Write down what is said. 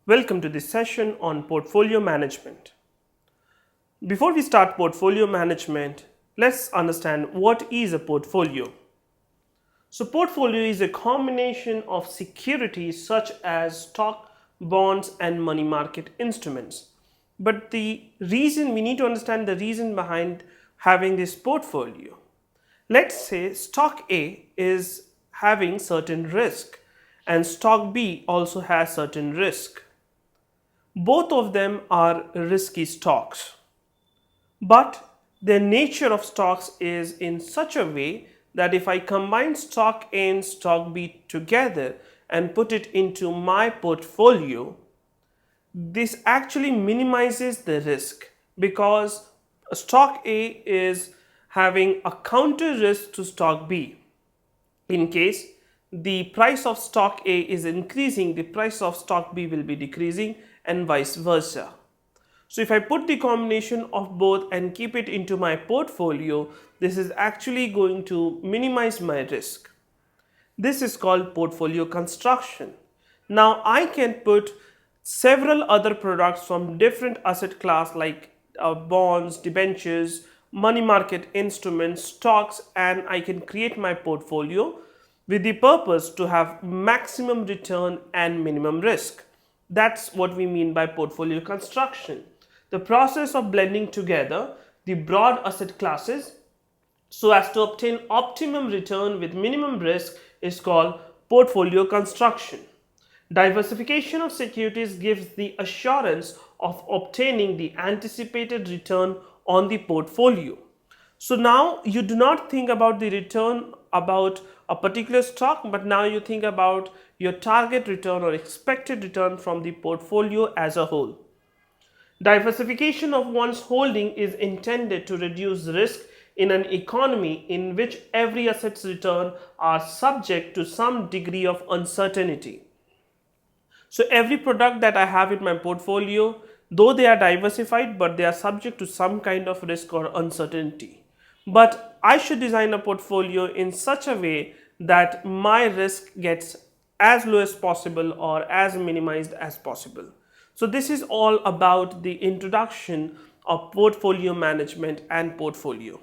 Welcome to this session on portfolio management. Before we start portfolio management, let's understand what is a portfolio. So portfolio is a combination of securities such as stock, bonds and money market instruments. But the reason we need to understand the reason behind having this portfolio. Let's say stock A is having certain risk and stock B also has certain risk. Both of them are risky stocks, but the nature of stocks is in such a way that if I combine stock A and stock B together and put it into my portfolio, this actually minimizes the risk because stock A is having a counter risk to stock B. In case the price of stock A is increasing, the price of stock B will be decreasing and vice versa. So if I put the combination of both and keep it into my portfolio, this is actually going to minimize my risk. This is called portfolio construction. Now I can put several other products from different asset class like bonds, debentures, money market instruments, stocks, and I can create my portfolio with the purpose to have maximum return and minimum risk. That's what we mean by portfolio construction. The process of blending together the broad asset classes so as to obtain optimum return with minimum risk is called portfolio construction. Diversification of securities gives the assurance of obtaining the anticipated return on the portfolio. So now you do not think about the return about a particular stock, but now you think about your target return or expected return from the portfolio as a whole. Diversification of one's holding is intended to reduce risk in an economy in which every asset's return are subject to some degree of uncertainty. So every product that I have in my portfolio, though they are diversified, but they are subject to some kind of risk or uncertainty. But I should design a portfolio in such a way that my risk gets as low as possible or as minimized as possible. So this is all about the introduction of portfolio management and portfolio.